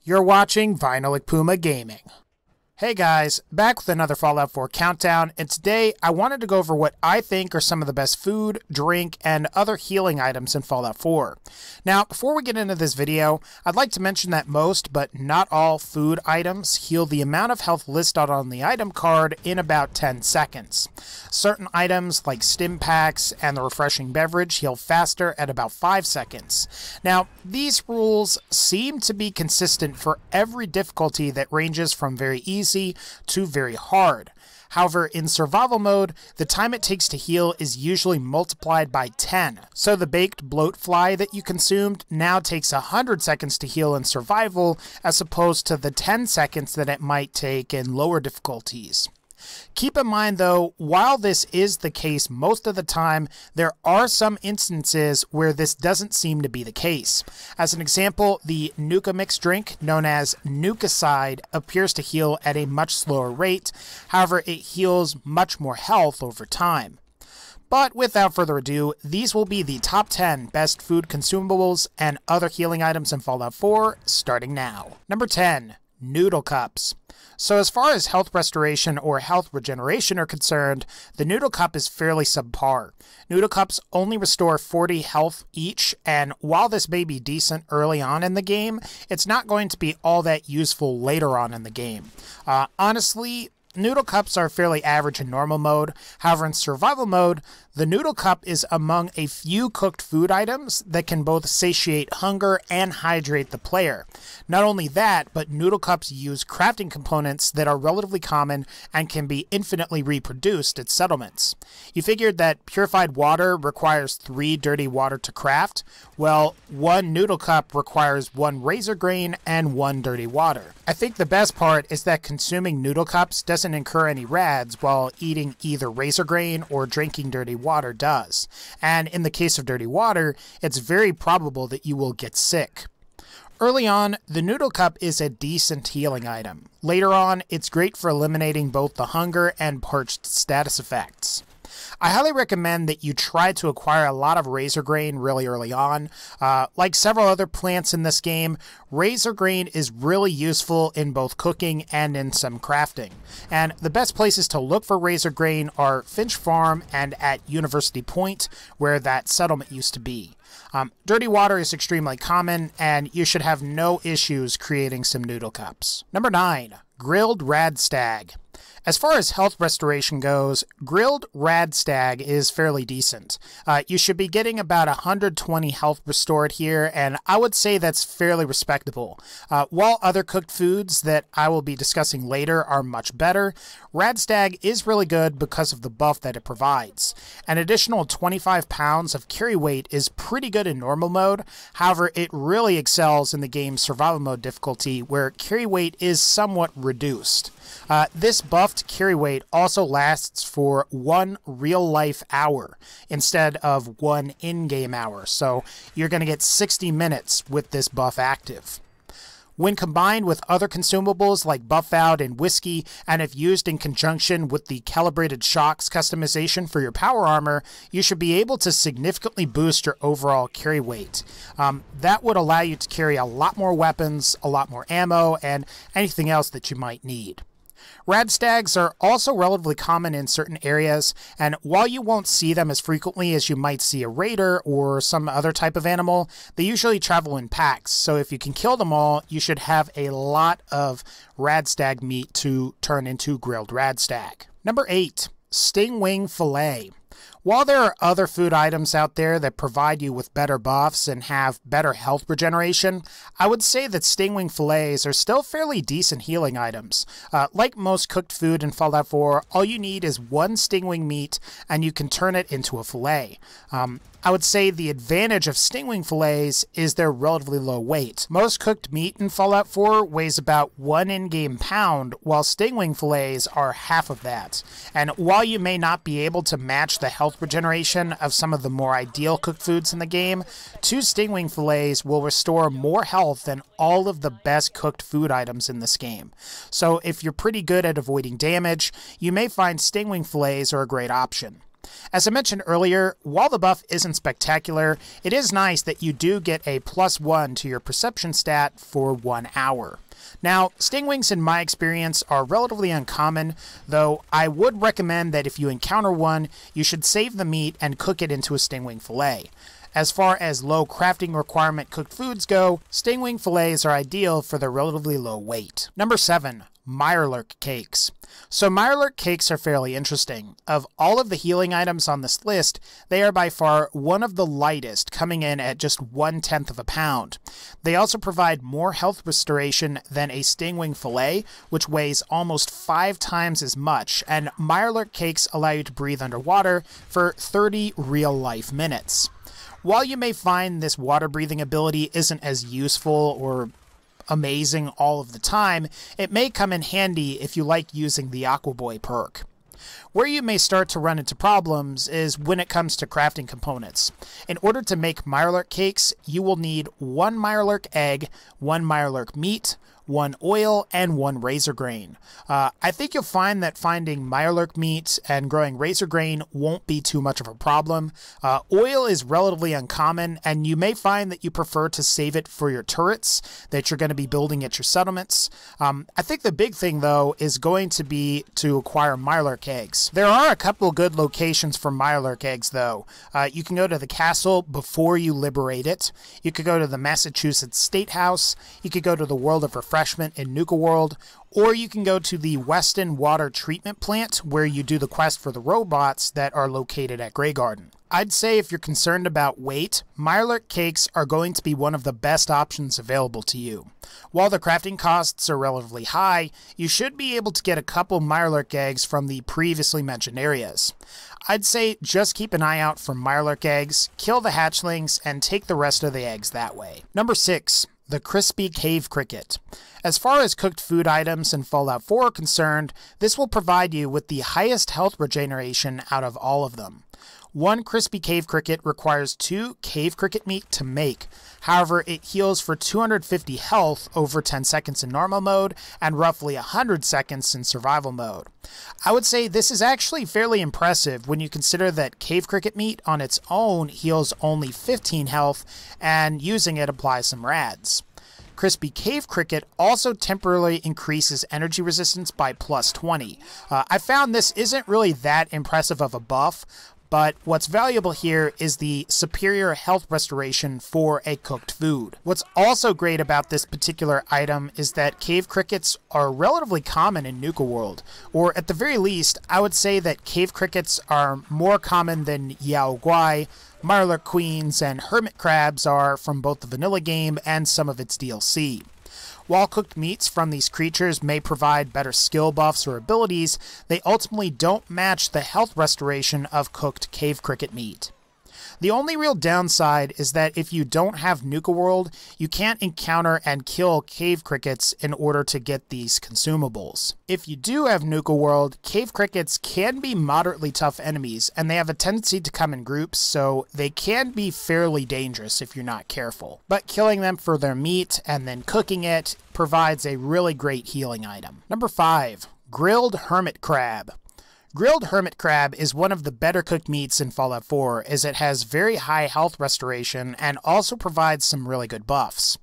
You're watching VinylicPumaGaming. Hey guys, back with another Fallout 4 countdown, and today I wanted to go over what I think are some of the best food, drink, and other healing items in Fallout 4. Now, before we get into this video, I'd like to mention that most, but not all, food items heal the amount of health listed on the item card in about 10 seconds. Certain items, like stim packs and the refreshing beverage, heal faster at about 5 seconds. Now, these rules seem to be consistent for every difficulty that ranges from very easy to very hard. However, in survival mode, the time it takes to heal is usually multiplied by 10. So the baked bloat fly that you consumed now takes 100 seconds to heal in survival, as opposed to the 10 seconds that it might take in lower difficulties. Keep in mind though, while this is the case most of the time, there are some instances where this doesn't seem to be the case. As an example, the Nuka mix drink, known as NukaCola, appears to heal at a much slower rate. However, it heals much more health over time. But without further ado, these will be the top 10 best food consumables and other healing items in Fallout 4, starting now. Number 10. Noodle Cups. So as far as health restoration or health regeneration are concerned, the Noodle Cup is fairly subpar. Noodle Cups only restore 40 health each, and while this may be decent early on in the game, it's not going to be all that useful later on in the game. Honestly, Noodle Cups are fairly average in normal mode. However, in survival mode, the Noodle Cup is among a few cooked food items that can both satiate hunger and hydrate the player. Not only that, but Noodle Cups use crafting components that are relatively common and can be infinitely reproduced at settlements. You figured that purified water requires 3 dirty water to craft? Well, 1 Noodle Cup requires 1 razor grain and 1 dirty water. I think the best part is that consuming Noodle Cups doesn't incur any rads, while eating either razor grain or drinking dirty water does. And in the case of dirty water, it's very probable that you will get sick. Early on, the Noodle Cup is a decent healing item. Later on, it's great for eliminating both the hunger and parched status effects. I highly recommend that you try to acquire a lot of razor grain really early on. Like several other plants in this game, razor grain is really useful in both cooking and in some crafting. And the best places to look for razor grain are Finch Farm and at University Point, where that settlement used to be. Dirty water is extremely common, and you should have no issues creating some Noodle Cups. Number 9. Grilled Rad Stag. As far as health restoration goes, grilled Rad Stag is fairly decent. You should be getting about 120 health restored here, and I would say that's fairly respectable. While other cooked foods that I will be discussing later are much better, Rad Stag is really good because of the buff that it provides. An additional 25 pounds of carry weight is pretty good in normal mode. However, it really excels in the game's survival mode difficulty, where carry weight is somewhat reduced. This buffed carry weight also lasts for 1 real-life hour instead of 1 in-game hour, so you're going to get 60 minutes with this buff active. When combined with other consumables like Buff Out and Whiskey, and if used in conjunction with the Calibrated Shocks customization for your power armor, you should be able to significantly boost your overall carry weight. That would allow you to carry a lot more weapons, a lot more ammo, and anything else that you might need. Rad Stags are also relatively common in certain areas, and while you won't see them as frequently as you might see a raider or some other type of animal, they usually travel in packs, so if you can kill them all, you should have a lot of Rad Stag meat to turn into grilled Rad Stag. Number 8. Stingwing Fillet. While there are other food items out there that provide you with better buffs and have better health regeneration, I would say that Stingwing Fillets are still fairly decent healing items. Like most cooked food in Fallout 4, all you need is 1 stingwing meat and you can turn it into a fillet. I would say the advantage of Stingwing Fillets is their relatively low weight. Most cooked meat in Fallout 4 weighs about 1 in-game pound, while Stingwing Fillets are half of that. And while you may not be able to match the health regeneration of some of the more ideal cooked foods in the game, 2 Stingwing Fillets will restore more health than all of the best cooked food items in this game. So if you're pretty good at avoiding damage, you may find Stingwing Fillets are a great option. As I mentioned earlier, while the buff isn't spectacular, it is nice that you do get a +1 to your perception stat for 1 hour. Now, stingwings in my experience are relatively uncommon, though I would recommend that if you encounter one, you should save the meat and cook it into a stingwing fillet. As far as low crafting requirement cooked foods go, stingwing fillets are ideal for their relatively low weight. Number 7. Mirelurk Cakes. So Mirelurk Cakes are fairly interesting. Of all of the healing items on this list, they are by far one of the lightest, coming in at just 1/10 of a pound. They also provide more health restoration than a Stingwing Fillet, which weighs almost 5 times as much, and Mirelurk Cakes allow you to breathe underwater for 30 real-life minutes. While you may find this water-breathing ability isn't as useful or amazing all of the time, it may come in handy if you like using the Aqua Boy perk. Where you may start to run into problems is when it comes to crafting components. In order to make Mirelurk Cakes, you will need 1 Mirelurk egg, 1 Mirelurk meat, 1 oil, and 1 razor grain. I think you'll find that finding Mirelurk meat and growing razor grain won't be too much of a problem. Oil is relatively uncommon, and you may find that you prefer to save it for your turrets that you're going to be building at your settlements. I think the big thing, though, is going to be to acquire Mirelurk eggs. There are a couple good locations for Mirelurk eggs, though. You can go to the castle before you liberate it. You could go to the Massachusetts State House. You could go to the World of Refreshment in Nuka World, or you can go to the Weston Water Treatment Plant where you do the quest for the robots that are located at Grey Garden. I'd say if you're concerned about weight, Mirelurk Cakes are going to be one of the best options available to you. While the crafting costs are relatively high, you should be able to get a couple Mirelurk eggs from the previously mentioned areas. I'd say just keep an eye out for Mirelurk eggs, kill the hatchlings, and take the rest of the eggs that way. Number 6. The Crispy Cave Cricket. As far as cooked food items in Fallout 4 are concerned, this will provide you with the highest health regeneration out of all of them. 1 crispy cave cricket requires 2 cave cricket meat to make. However, it heals for 250 health over 10 seconds in normal mode and roughly 100 seconds in survival mode. I would say this is actually fairly impressive when you consider that cave cricket meat on its own heals only 15 health, and using it applies some rads. Crispy Cave Cricket also temporarily increases energy resistance by +20. I found this isn't really that impressive of a buff, but what's valuable here is the superior health restoration for a cooked food. What's also great about this particular item is that cave crickets are relatively common in Nuka World, or at the very least, I would say that cave crickets are more common than Yao Guai, Mirelurk Queens, and Hermit crabs are from both the vanilla game and some of its DLC. While cooked meats from these creatures may provide better skill buffs or abilities, they ultimately don't match the health restoration of cooked cave cricket meat. The only real downside is that if you don't have Nuka World, you can't encounter and kill cave crickets in order to get these consumables. If you do have Nuka World, cave crickets can be moderately tough enemies, and they have a tendency to come in groups, so they can be fairly dangerous if you're not careful. But killing them for their meat and then cooking it provides a really great healing item. Number 5. Grilled Hermit Crab. Grilled hermit crab is one of the better cooked meats in Fallout 4, as it has very high health restoration and also provides some really good buffs.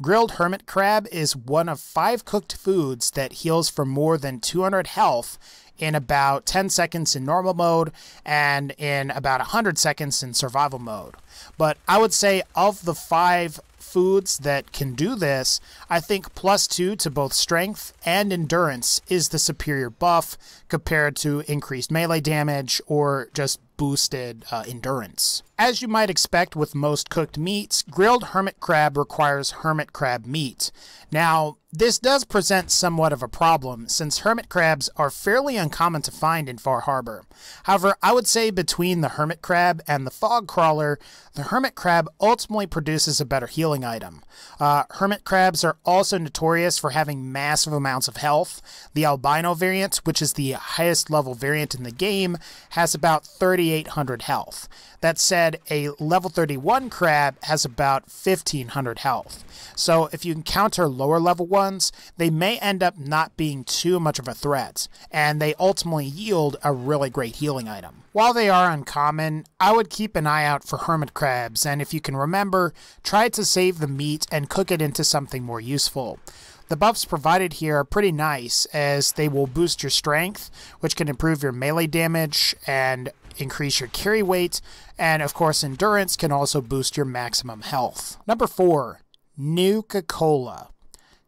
Grilled hermit crab is one of 5 cooked foods that heals for more than 200 health in about 10 seconds in normal mode and in about 100 seconds in survival mode. But I would say of the 5 foods that can do this, I think +2 to both strength and endurance is the superior buff compared to increased melee damage or just boosted endurance. As you might expect with most cooked meats, grilled hermit crab requires hermit crab meat. Now, this does present somewhat of a problem, since hermit crabs are fairly uncommon to find in Far Harbor. However, I would say between the hermit crab and the fog crawler, the hermit crab ultimately produces a better healing item. Hermit crabs are also notorious for having massive amounts of health. The albino variant, which is the highest level variant in the game, has about 3,800 health. That said, a level 31 crab has about 1,500 health. So if you encounter lower level ones, ones, they may end up not being too much of a threat, and they ultimately yield a really great healing item. While they are uncommon, I would keep an eye out for hermit crabs, and if you can remember, try to save the meat and cook it into something more useful. The buffs provided here are pretty nice, as they will boost your strength, which can improve your melee damage and increase your carry weight, and of course endurance can also boost your maximum health. Number 4, NukaCola.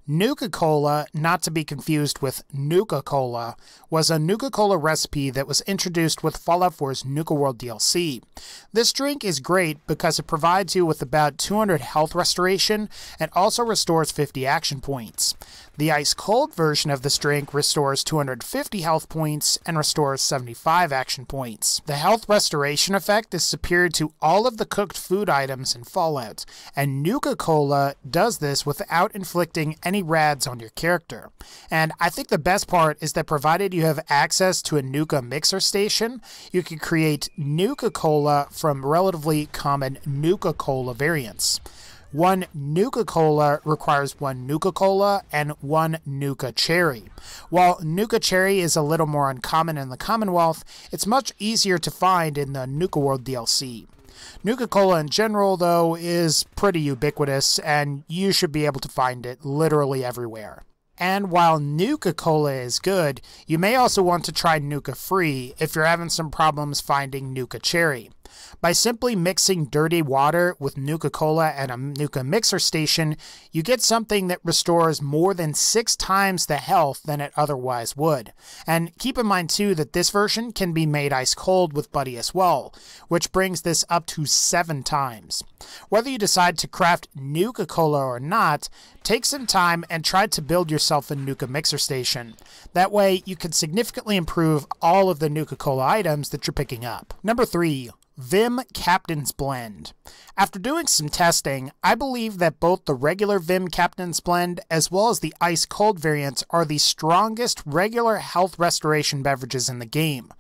NukaCola, not to be confused with NukaCola, was a NukaCola recipe that was introduced with Fallout 4's Nuka World DLC. This drink is great because it provides you with about 200 health restoration and also restores 50 action points. The ice-cold version of this drink restores 250 health points and restores 75 action points. The health restoration effect is superior to all of the cooked food items in Fallout, and NukaCola does this without inflicting any rads on your character. And I think the best part is that provided you have access to a Nuka mixer station, you can create NukaCola from relatively common NukaCola variants. One NukaCola requires one NukaCola and one Nuka Cherry. While Nuka Cherry is a little more uncommon in the Commonwealth, it's much easier to find in the Nuka World DLC. NukaCola in general, though, is pretty ubiquitous, and you should be able to find it literally everywhere. And while NukaCola is good, you may also want to try Nuka Free if you're having some problems finding Nuka Cherry. By simply mixing dirty water with NukaCola and a Nuka mixer station, you get something that restores more than 6 times the health than it otherwise would. And keep in mind too that this version can be made ice cold with Buddy as well, which brings this up to 7 times. Whether you decide to craft NukaCola or not, take some time and try to build yourself a Nuka mixer station. That way you can significantly improve all of the NukaCola items that you're picking up. Number 3. Vim Captain's Blend. After doing some testing, I believe that both the regular Vim Captain's Blend as well as the Ice Cold variants are the strongest regular health restoration beverages in the game.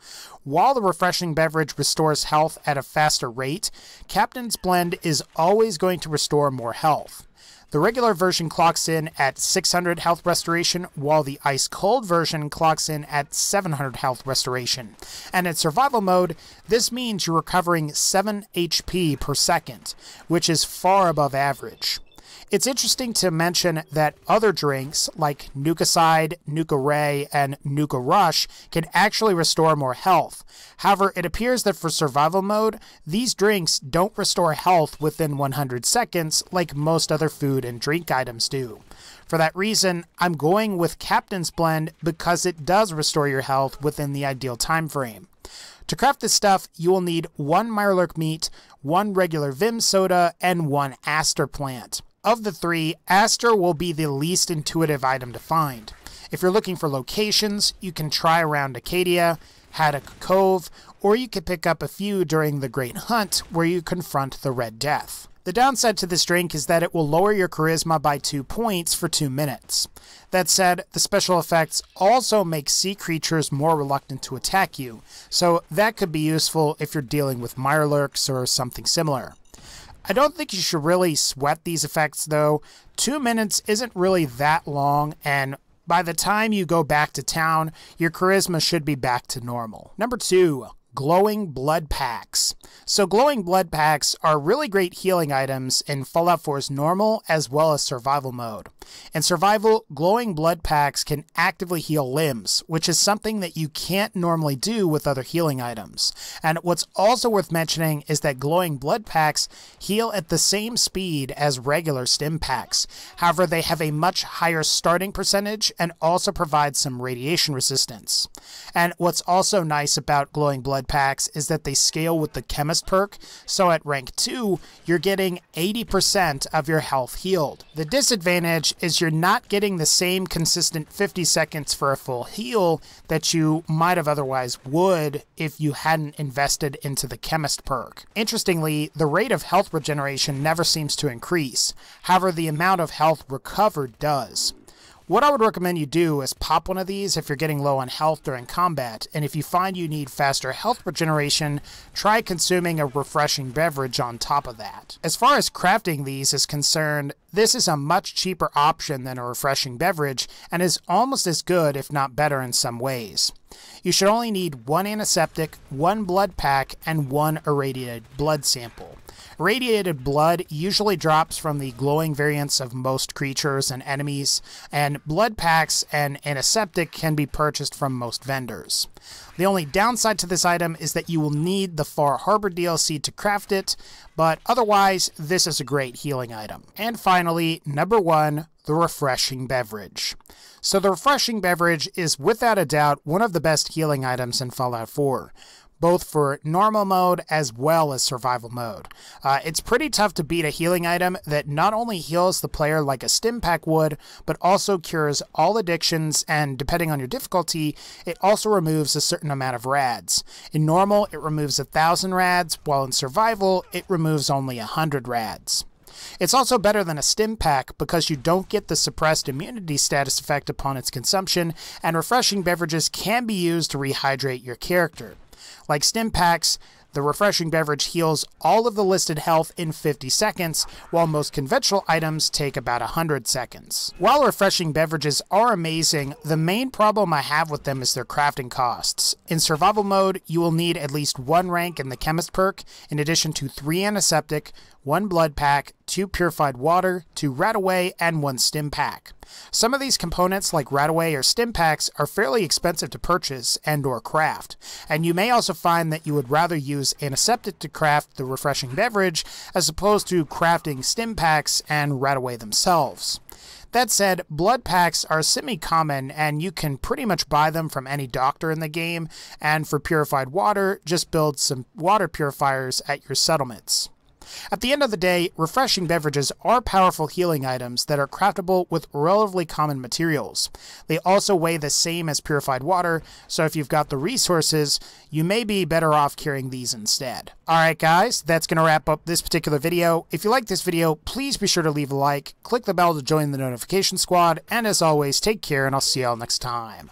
While the refreshing beverage restores health at a faster rate, Captain's Blend is always going to restore more health. The regular version clocks in at 600 health restoration, while the ice-cold version clocks in at 700 health restoration. And in survival mode, this means you're recovering 7 HP per second, which is far above average. It's interesting to mention that other drinks like Nukacide, Nuka Ray, and Nuka Rush can actually restore more health. However, it appears that for survival mode, these drinks don't restore health within 100 seconds like most other food and drink items do. For that reason, I'm going with Captain's Blend because it does restore your health within the ideal time frame. To craft this stuff, you will need 1 Mirelurk meat, 1 regular Vim soda, and 1 Aster plant. Of the 3, Aster will be the least intuitive item to find. If you're looking for locations, you can try around Acadia, Haddock Cove, or you could pick up a few during the Great Hunt where you confront the Red Death. The downside to this drink is that it will lower your charisma by 2 points for 2 minutes. That said, the special effects also make sea creatures more reluctant to attack you, so that could be useful if you're dealing with Mirelurks or something similar. I don't think you should really sweat these effects though. 2 minutes isn't really that long, and by the time you go back to town, your charisma should be back to normal. Number 2. Glowing Blood Packs. So glowing blood packs are really great healing items in Fallout 4's normal as well as survival mode. In survival, glowing blood packs can actively heal limbs, which is something that you can't normally do with other healing items. And what's also worth mentioning is that glowing blood packs heal at the same speed as regular stim packs. However, they have a much higher starting percentage and also provide some radiation resistance. And what's also nice about glowing blood packs is that they scale with the chemist perk, so at rank 2, you're getting 80% of your health healed. The disadvantage is you're not getting the same consistent 50 seconds for a full heal that you might have otherwise would if you hadn't invested into the chemist perk. Interestingly, the rate of health regeneration never seems to increase. However, the amount of health recovered does. What I would recommend you do is pop one of these if you're getting low on health during combat, and if you find you need faster health regeneration, try consuming a refreshing beverage on top of that. As far as crafting these is concerned, this is a much cheaper option than a refreshing beverage, and is almost as good, if not better in some ways. You should only need 1 antiseptic, 1 blood pack, and 1 irradiated blood sample. Irradiated blood usually drops from the glowing variants of most creatures and enemies, and blood packs and antiseptic can be purchased from most vendors. The only downside to this item is that you will need the Far Harbor DLC to craft it, but otherwise, this is a great healing item. And finally, number 1, the refreshing beverage. So the refreshing beverage is without a doubt one of the best healing items in Fallout 4. Both for normal mode as well as survival mode. It's pretty tough to beat a healing item that not only heals the player like a stim pack would, but also cures all addictions, and depending on your difficulty, it also removes a certain amount of rads. In normal, it removes 1,000 rads, while in survival, it removes only 100 rads. It's also better than a stim pack because you don't get the suppressed immunity status effect upon its consumption, and refreshing beverages can be used to rehydrate your character. Like stim packs, the refreshing beverage heals all of the listed health in 50 seconds, while most conventional items take about 100 seconds. While refreshing beverages are amazing, the main problem I have with them is their crafting costs. In survival mode, you will need at least 1 rank in the chemist perk, in addition to 3 antiseptic, 1 blood pack, 2 purified water, 2 Radaway, and 1 stim pack. Some of these components, like Radaway or stim packs, are fairly expensive to purchase and/or craft, and you may also find that you would rather use antiseptic to craft the refreshing beverage as opposed to crafting stim packs and Radaway themselves. That said, blood packs are semi-common, and you can pretty much buy them from any doctor in the game, and for purified water, just build some water purifiers at your settlements. At the end of the day, refreshing beverages are powerful healing items that are craftable with relatively common materials. They also weigh the same as purified water, so if you've got the resources, you may be better off carrying these instead. Alright guys, that's going to wrap up this particular video. If you like this video, please be sure to leave a like, click the bell to join the notification squad, and as always, take care and I'll see y'all next time.